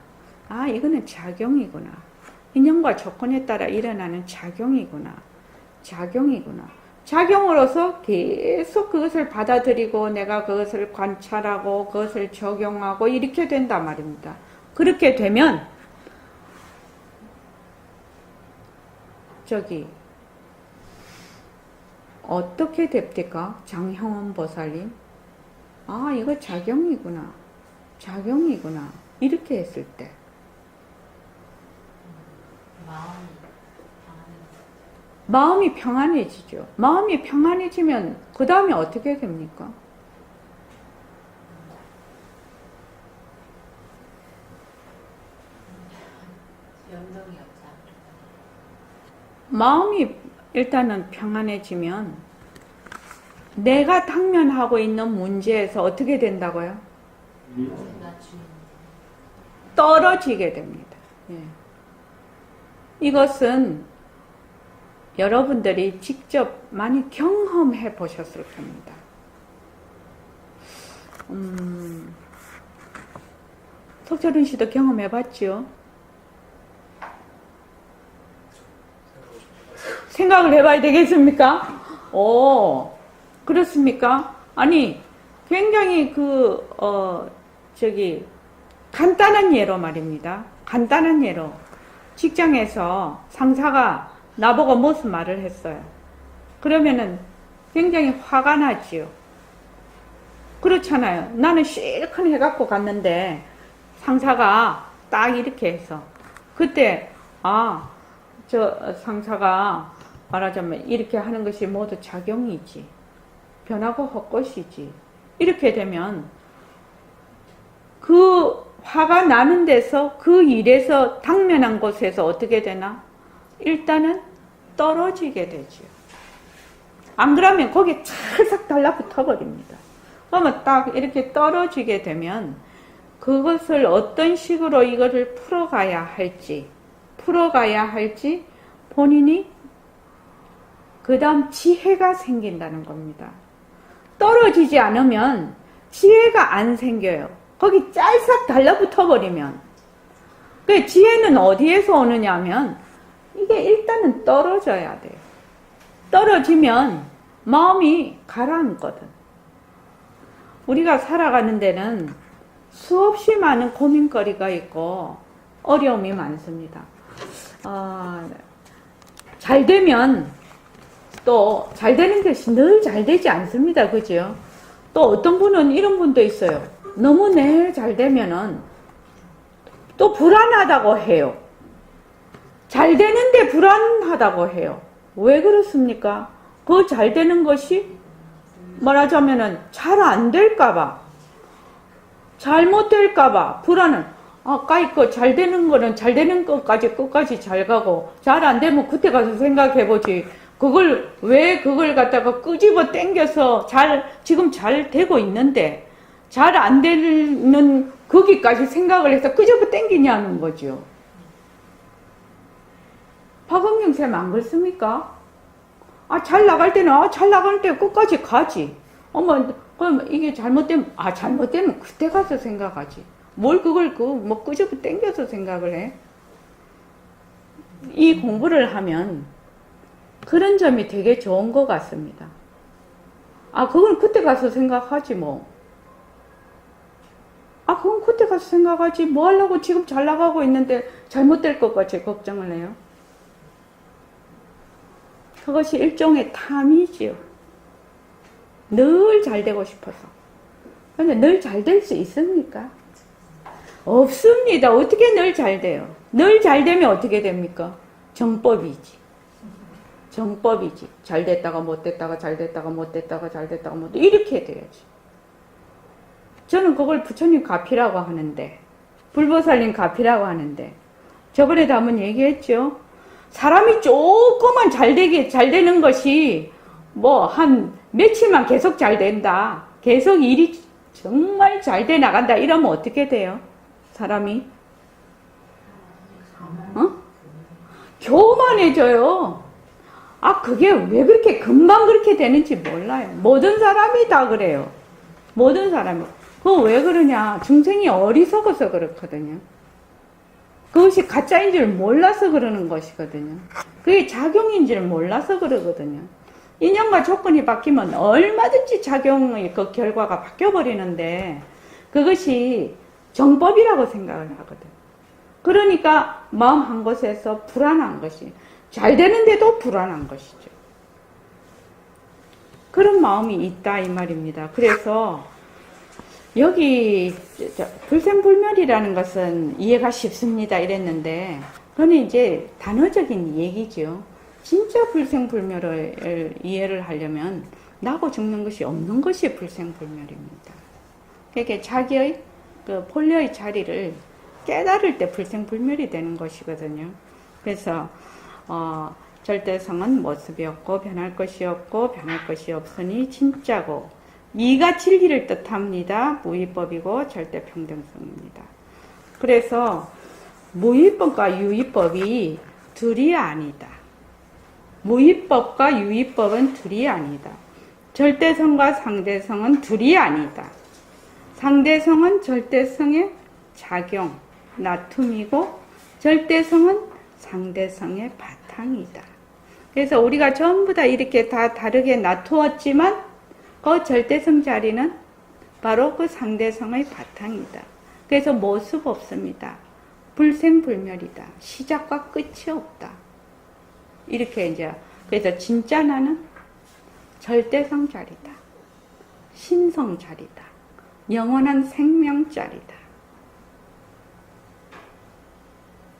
이거는 작용이구나. 인연과 조건에 따라 일어나는 작용이구나. 작용으로서 계속 그것을 받아들이고 내가 그것을 관찰하고 그것을 적용하고 이렇게 된단 말입니다. 그렇게 되면 어떻게 됩니까? 장형원 보살님. 이거 작용이구나. 이렇게 했을 때 마음이 평안해지죠. 마음이 평안해지면 그 다음에 어떻게 됩니까? 마음이 일단은 평안해지면 내가 당면하고 있는 문제에서 어떻게 된다고요? 떨어지게 됩니다. 이것은 여러분들이 직접 많이 경험해 보셨을 겁니다. 석철은 씨도 경험해 봤죠? 생각을 해봐야 되겠습니까? 그렇습니까? 아니, 굉장히 간단한 예로 말입니다. 간단한 예로. 직장에서 상사가 나보고 무슨 말을 했어요. 그러면은 굉장히 화가 나지요. 그렇잖아요. 나는 실컷 해갖고 갔는데 상사가 딱 이렇게 해서 그때 저 상사가 말하자면 이렇게 하는 것이 모두 작용이지. 변하고 헛것이지. 이렇게 되면 그 화가 나는 데서 그 일에서 당면한 곳에서 어떻게 되나? 일단은 떨어지게 되죠. 안 그러면 거기에 찰싹 달라붙어 버립니다. 그러면 딱 이렇게 떨어지게 되면 그것을 어떤 식으로 이거를 풀어가야 할지 본인이 그 다음 지혜가 생긴다는 겁니다. 떨어지지 않으면 지혜가 안 생겨요. 거기 짤싹 달라붙어 버리면. 그 지혜는 어디에서 오느냐 하면 이게 일단은 떨어져야 돼요. 떨어지면 마음이 가라앉거든. 우리가 살아가는 데는 수없이 많은 고민거리가 있고 어려움이 많습니다. 잘 되면 또 잘 되는 것이 늘 잘 되지 않습니다. 그죠? 또 어떤 분은 이런 분도 있어요. 너무 잘 되면은 또 불안하다고 해요. 잘 되는데 불안하다고 해요. 왜 그렇습니까? 그 잘 되는 것이 말하자면은 잘 안 될까봐, 잘못될까봐 불안은, 아까 그 잘 되는 거는 잘 되는 것까지 끝까지 잘 가고, 잘 안 되면 그때 가서 생각해보지. 왜 그걸 갖다가 끄집어 당겨서 지금 잘 되고 있는데, 잘 안 되는 거기까지 생각을 해서 끄집어 당기냐는 거죠. 박은경 쌤 안 그렇습니까? 잘 나갈 때는, 잘 나갈 때 끝까지 가지. 그럼 이게 잘못되면, 잘못되면 그때 가서 생각하지. 뭘 끄집어 당겨서 생각을 해? 이 공부를 하면 그런 점이 되게 좋은 것 같습니다. 그건 그때 가서 생각하지 뭐. 그건 그때 가서 생각하지. 뭐 하려고 지금 잘 나가고 있는데 잘못될 것 같이 걱정을 해요? 그것이 일종의 탐이지요. 늘 잘 되고 싶어서. 근데 늘 잘 될 수 있습니까? 없습니다. 어떻게 늘 잘 돼요? 늘 잘 되면 어떻게 됩니까? 정법이지. 정법이지. 잘 됐다가 못 됐다가 잘 됐다가 못 됐다가 잘 됐다가 못 됐다가 이렇게 돼야지. 저는 그걸 부처님 가피라고 하는데, 불보살님 가피라고 하는데, 저번에도 한번 얘기했죠. 사람이 조금만 잘 되는 것이 한 며칠만 계속 잘 된다. 계속 일이 정말 잘 돼 나간다. 이러면 어떻게 돼요? 사람이? 교만해져요. 그게 왜 그렇게 금방 그렇게 되는지 몰라요. 모든 사람이 다 그래요. 모든 사람이. 그거 왜 그러냐? 중생이 어리석어서 그렇거든요. 그것이 가짜인 줄 몰라서 그러는 것이거든요. 그게 작용인 줄 몰라서 그러거든요. 인연과 조건이 바뀌면 얼마든지 작용의 그 결과가 바뀌어버리는데 그것이 정법이라고 생각을 하거든. 그러니까 마음 한 곳에서 불안한 것이, 잘 되는데도 불안한 것이죠. 그런 마음이 있다 이 말입니다. 그래서 여기 불생불멸이라는 것은 이해가 쉽습니다 이랬는데, 그건 이제 단어적인 얘기죠. 진짜 불생불멸을 이해를 하려면 나고 죽는 것이 없는 것이 불생불멸입니다. 그러니까 자기의 그 본래의 자리를 깨달을 때 불생불멸이 되는 것이거든요. 그래서 절대성은 모습이 없고 변할 것이 없고 변할 것이 없으니 진짜고, 이가 진리를 뜻합니다. 무위법이고 절대평등성입니다. 그래서 무위법과 유위법이 둘이 아니다. 무위법과 유위법은 둘이 아니다. 절대성과 상대성은 둘이 아니다. 상대성은 절대성의 작용, 나툼이고 절대성은 상대성의 바탕이다. 그래서 우리가 전부 다 이렇게 다 다르게 나누었지만 그 절대성 자리는 바로 그 상대성의 바탕이다. 그래서 모습 없습니다. 불생불멸이다. 시작과 끝이 없다. 이렇게 이제, 그래서 진짜 나는 절대성 자리다. 신성 자리다. 영원한 생명 자리다.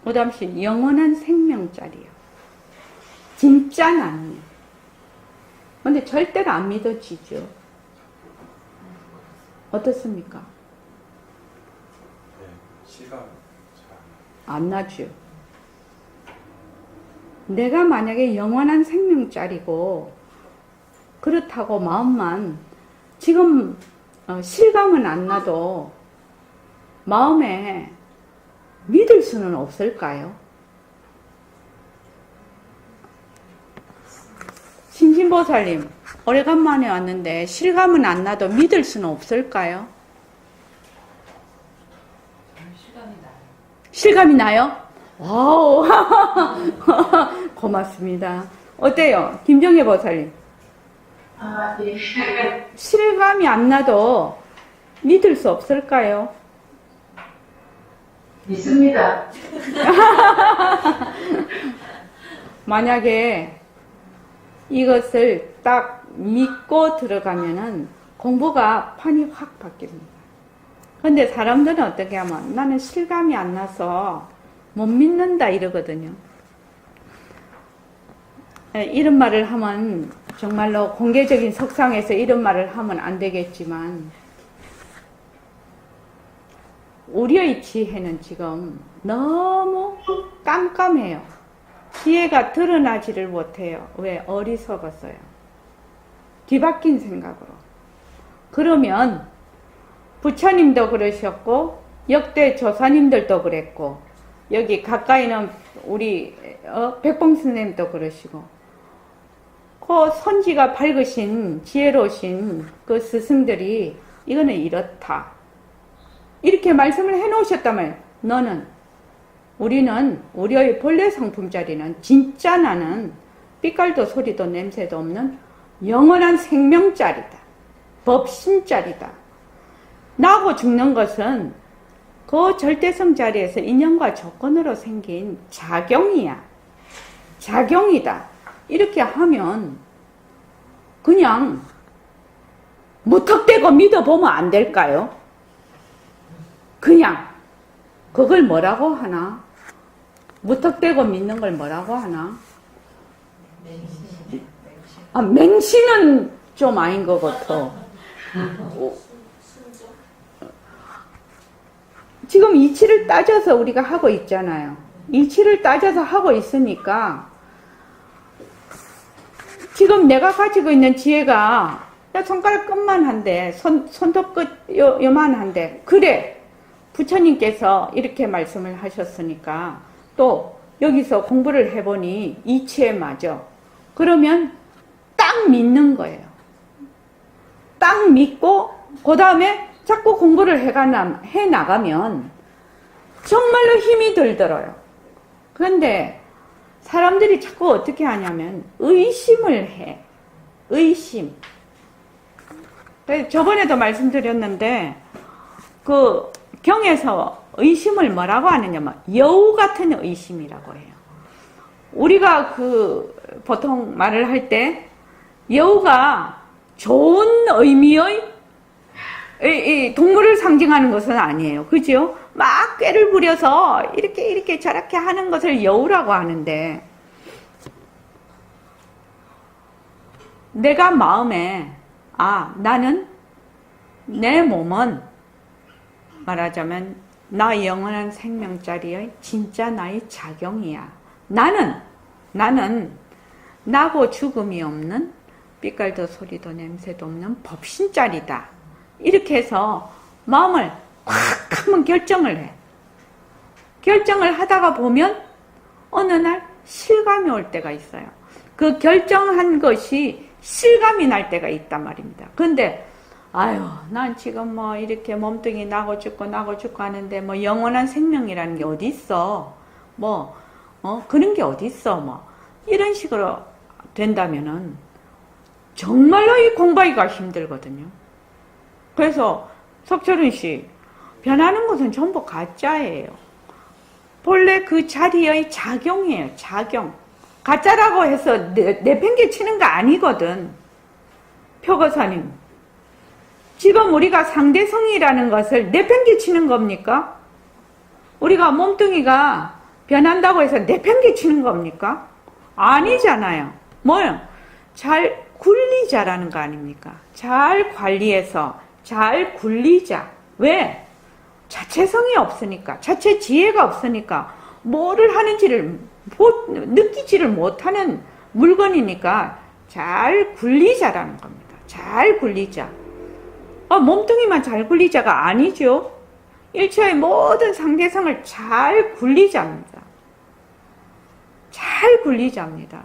그 다음에 영원한 생명 자리요. 진짜 나는. 근데 절대로 안 믿어지죠. 어떻습니까? 시간 안 나죠. 내가 만약에 영원한 생명짜리고 그렇다고 마음만 지금 실감은 안 나도 마음에 믿을 수는 없을까요? 신진보살님, 오래간만에 왔는데 실감은 안 나도 믿을 수는 없을까요? 실감이 나요? 와우, 고맙습니다. 어때요? 김정혜 보살님? 네. 실감이 안 나도 믿을 수 없을까요? 믿습니다. 만약에 이것을 딱 믿고 들어가면은 공부가 판이 확 바뀝니다. 근데 사람들은 어떻게 하면 나는 실감이 안 나서 못 믿는다 이러거든요. 이런 말을 하면 정말로 공개적인 석상에서 이런 말을 하면 안 되겠지만 우리의 지혜는 지금 너무 깜깜해요. 지혜가 드러나지를 못해요. 왜? 어리석었어요. 뒤바뀐 생각으로. 그러면 부처님도 그러셨고 역대 조사님들도 그랬고 여기 가까이는 우리 백봉 스님도 그러시고 그 선지가 밝으신 지혜로우신 그 스승들이 이거는 이렇다 이렇게 말씀을 해놓으셨다면 우리는 우리의 본래 성품 자리는 진짜 나는 빛깔도 소리도 냄새도 없는 영원한 생명자리다. 법신자리다. 나고 죽는 것은 그 절대성 자리에서 인연과 조건으로 생긴 작용이야. 작용이다. 이렇게 하면 그냥 무턱대고 믿어보면 안 될까요? 그냥 그걸 뭐라고 하나? 무턱대고 믿는 걸 뭐라고 하나? 맹신은 좀 아닌 것 같아. 지금 이치를 따져서 우리가 하고 있잖아요. 이치를 따져서 하고 있으니까 지금 내가 가지고 있는 지혜가 손가락 끝만 한데 손톱 끝 요만한데 그래 부처님께서 이렇게 말씀을 하셨으니까 또 여기서 공부를 해보니 이치에 맞아. 그러면 딱 믿는 거예요. 딱 믿고 그 다음에 자꾸 공부를 해나가면 정말로 힘이 들더라요. 그런데 사람들이 자꾸 어떻게 하냐면 의심을 해. 의심. 저번에도 말씀드렸는데 그 경에서 의심을 뭐라고 하느냐면 여우 같은 의심이라고 해요. 우리가 보통 말을 할 때 여우가 좋은 의미의 이 동물을 상징하는 것은 아니에요. 그죠? 막 꾀를 부려서 이렇게 저렇게 하는 것을 여우라고 하는데 내가 마음에 나는 내 몸은 말하자면 나 영원한 생명자리의 진짜 나의 작용이야. 나는 나고 죽음이 없는 빛깔도 소리도 냄새도 없는 법신자리다. 이렇게 해서 마음을 확 한번 결정을 해. 결정을 하다가 보면 어느 날 실감이 올 때가 있어요. 그 결정한 것이 실감이 날 때가 있단 말입니다. 근데 난 지금 뭐 이렇게 몸뚱이 나고 죽고 하는데 뭐 영원한 생명이라는 게 어디 있어? 그런 게 어디 있어? 이런 식으로 된다면은 정말로 이 공부하기가 힘들거든요. 그래서 석철은 씨, 변하는 것은 전부 가짜예요. 본래 그 자리의 작용이에요. 작용. 가짜라고 해서 내팽개치는 거 아니거든. 표거사님, 지금 우리가 상대성이라는 것을 내팽개치는 겁니까? 우리가 몸뚱이가 변한다고 해서 내팽개치는 겁니까? 아니잖아요. 뭐요? 잘 굴리자라는 거 아닙니까? 잘 관리해서 잘 굴리자. 왜? 자체성이 없으니까, 자체 지혜가 없으니까 뭐를 하는지를 느끼지를 못하는 물건이니까 잘 굴리자라는 겁니다. 잘 굴리자. 몸뚱이만 잘 굴리자가 아니죠. 일체의 모든 상대성을 잘 굴리자입니다. 잘 굴리자입니다.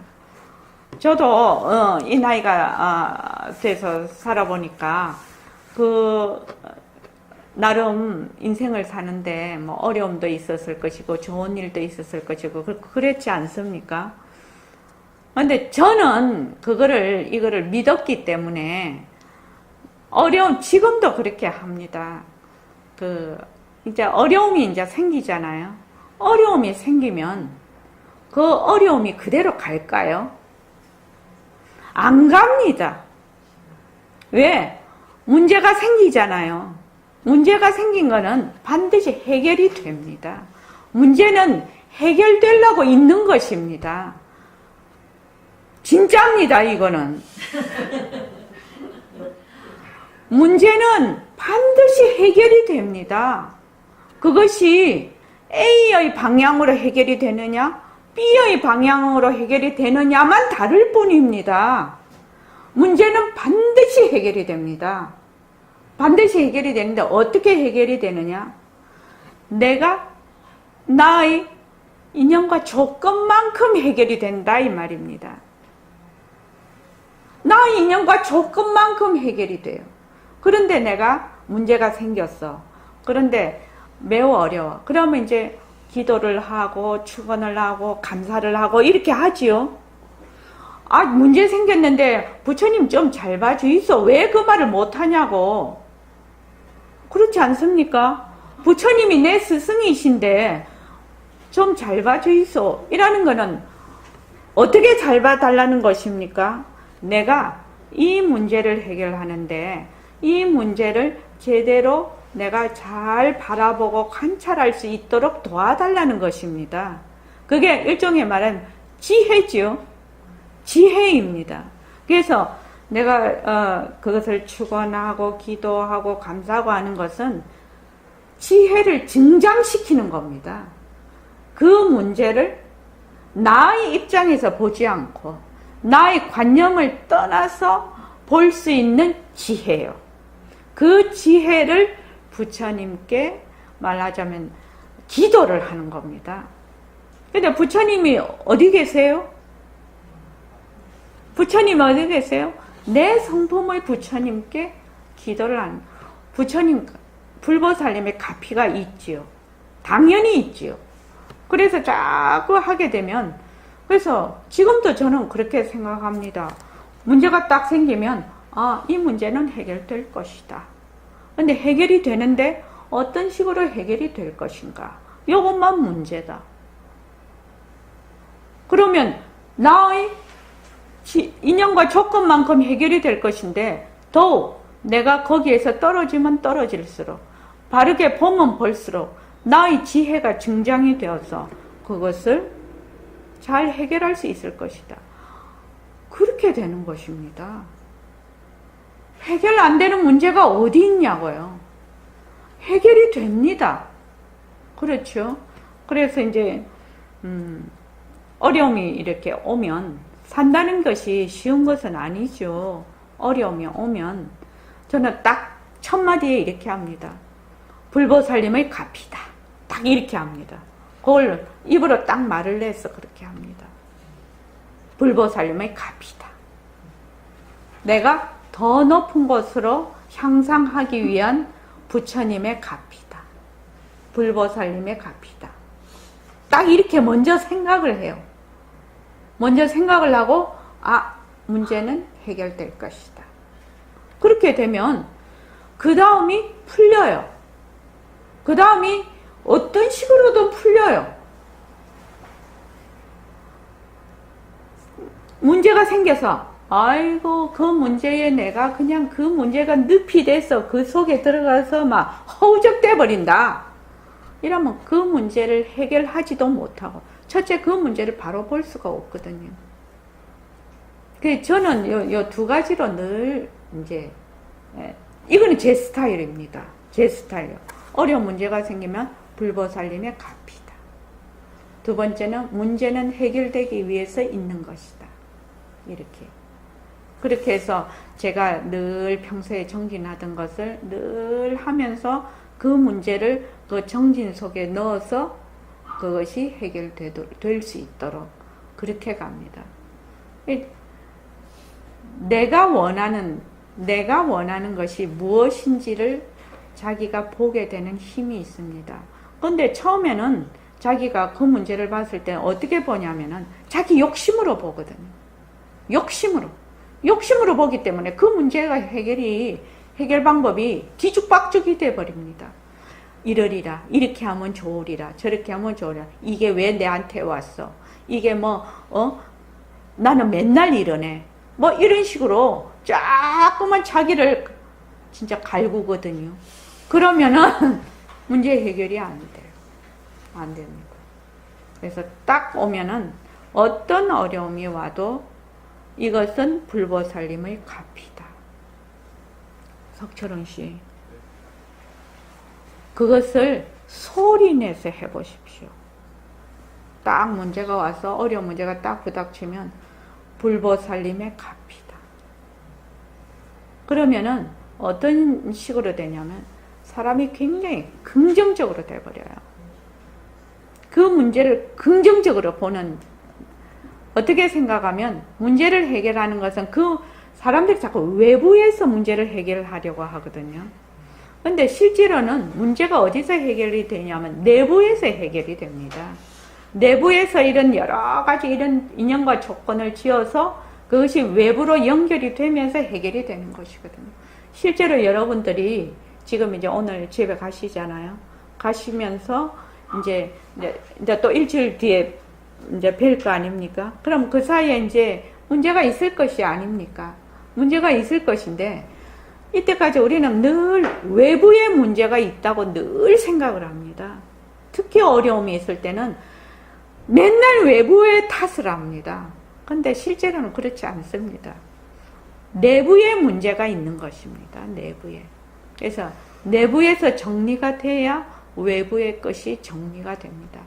저도 이 나이가 돼서 살아보니까 나름 인생을 사는데 뭐 어려움도 있었을 것이고 좋은 일도 있었을 것이고 그랬지 않습니까? 근데 저는 이거를 믿었기 때문에 지금도 그렇게 합니다. 이제 어려움이 이제 생기잖아요. 어려움이 생기면 그 어려움이 그대로 갈까요? 안 갑니다. 왜? 문제가 생기잖아요. 문제가 생긴 거는 반드시 해결이 됩니다. 문제는 해결되려고 있는 것입니다. 진짜입니다, 이거는. 문제는 반드시 해결이 됩니다. 그것이 A의 방향으로 해결이 되느냐, B의 방향으로 해결이 되느냐만 다를 뿐입니다. 문제는 반드시 해결이 됩니다. 반드시 해결이 되는데 어떻게 해결이 되느냐? 내가 나의 인연과 조건만큼 해결이 된다 이 말입니다. 나의 인연과 조건만큼 해결이 돼요. 그런데 내가 문제가 생겼어. 그런데 매우 어려워. 그러면 이제 기도를 하고 축원을 하고 감사를 하고 이렇게 하지요. 아, 문제 생겼는데 부처님 좀 잘 봐주이소. 왜 그 말을 못하냐고. 그렇지 않습니까? 부처님이 내 스승이신데 좀 잘 봐주이소. 이라는 거는 어떻게 잘 봐달라는 것입니까? 내가 이 문제를 해결하는데 이 문제를 제대로 내가 잘 바라보고 관찰할 수 있도록 도와달라는 것입니다. 그게 일종의 말은 지혜지요. 지혜입니다. 그래서 내가 그것을 축원하고 기도하고 감사하고 하는 것은 지혜를 증장시키는 겁니다. 그 문제를 나의 입장에서 보지 않고 나의 관념을 떠나서 볼 수 있는 지혜요. 그 지혜를 부처님께 말하자면 기도를 하는 겁니다. 근데 부처님이 어디 계세요? 부처님 어디 계세요? 내 성품의 부처님께 기도를 하는, 부처님, 불보살님의 가피가 있지요. 당연히 있지요. 그래서 자꾸 하게 되면, 그래서 지금도 저는 그렇게 생각합니다. 문제가 딱 생기면, 아, 이 문제는 해결될 것이다. 근데 해결이 되는데 어떤 식으로 해결이 될 것인가? 이것만 문제다. 그러면 나의 인연과 조건만큼 해결이 될 것인데 더욱 내가 거기에서 떨어지면 떨어질수록 바르게 보면 볼수록 나의 지혜가 증장이 되어서 그것을 잘 해결할 수 있을 것이다. 그렇게 되는 것입니다. 해결 안 되는 문제가 어디 있냐고요. 해결이 됩니다. 그렇죠. 그래서 이제 어려움이 이렇게 오면 산다는 것이 쉬운 것은 아니죠. 어려움이 오면 저는 딱 첫 마디에 이렇게 합니다. 불보살님의 가피다. 딱 이렇게 합니다. 그걸 입으로 딱 말을 내서 그렇게 합니다. 불보살님의 가피다. 내가 더 높은 곳으로 향상하기 위한 부처님의 가피다. 불보살님의 가피다. 딱 이렇게 먼저 생각을 해요. 먼저 생각을 하고 아, 문제는 해결될 것이다. 그렇게 되면 그 다음이 풀려요. 그 다음이 어떤 식으로든 풀려요. 문제가 생겨서 아이고 그 문제에 내가 그냥 그 문제가 늪이 돼서 그 속에 들어가서 막 허우적대 버린다. 이러면 그 문제를 해결하지도 못하고 첫째 그 문제를 바로 볼 수가 없거든요. 그 저는 요 두 가지로 늘 이제 이거는 제 스타일입니다. 제 스타일이요. 어려운 문제가 생기면 불보살님의 가피다. 두 번째는 문제는 해결되기 위해서 있는 것이다. 이렇게. 그렇게 해서 제가 늘 평소에 정진하던 것을 늘 하면서 그 문제를 그 정진 속에 넣어서 그것이 해결될 수 있도록 그렇게 갑니다. 내가 원하는 것이 무엇인지를 자기가 보게 되는 힘이 있습니다. 그런데 처음에는 자기가 그 문제를 봤을 때 어떻게 보냐면은 자기 욕심으로 보거든요. 욕심으로 보기 때문에 그 문제가 해결 방법이 뒤죽박죽이 돼버립니다. 이러리라, 이렇게 하면 좋으리라, 저렇게 하면 좋으리라, 이게 왜 내한테 왔어? 이게 나는 맨날 이러네. 이런 식으로 자꾸만 자기를 진짜 갈구거든요. 그러면은 문제 해결이 안 돼요. 안 됩니다. 그래서 딱 오면은 어떤 어려움이 와도 이것은 불보살님의 값이다. 석철원 씨, 그것을 소리내서 해보십시오. 딱 문제가 와서 어려운 문제가 딱 부닥치면 불보살님의 값이다. 그러면은 어떤 식으로 되냐면 사람이 굉장히 긍정적으로 돼버려요. 그 문제를 긍정적으로 보는, 어떻게 생각하면 문제를 해결하는 것은 그 사람들이 자꾸 외부에서 문제를 해결하려고 하거든요. 근데 실제로는 문제가 어디서 해결이 되냐면 내부에서 해결이 됩니다. 내부에서 이런 여러 가지 이런 인연과 조건을 지어서 그것이 외부로 연결이 되면서 해결이 되는 것이거든요. 실제로 여러분들이 지금 이제 오늘 집에 가시잖아요. 가시면서 이제 또 일주일 뒤에 이제 뵐 거 아닙니까? 그럼 그 사이에 이제 문제가 있을 것이 아닙니까? 문제가 있을 것인데, 이때까지 우리는 늘 외부에 문제가 있다고 늘 생각을 합니다. 특히 어려움이 있을 때는 맨날 외부에 탓을 합니다. 근데 실제로는 그렇지 않습니다. 내부에 문제가 있는 것입니다. 내부에. 그래서 내부에서 정리가 돼야 외부의 것이 정리가 됩니다.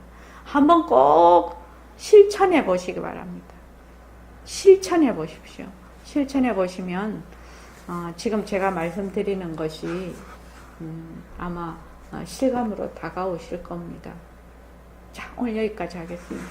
한번 꼭 실천해 보시기 바랍니다. 실천해 보십시오. 실천해 보시면 지금 제가 말씀드리는 것이 아마 실감으로 다가오실 겁니다. 자, 오늘 여기까지 하겠습니다.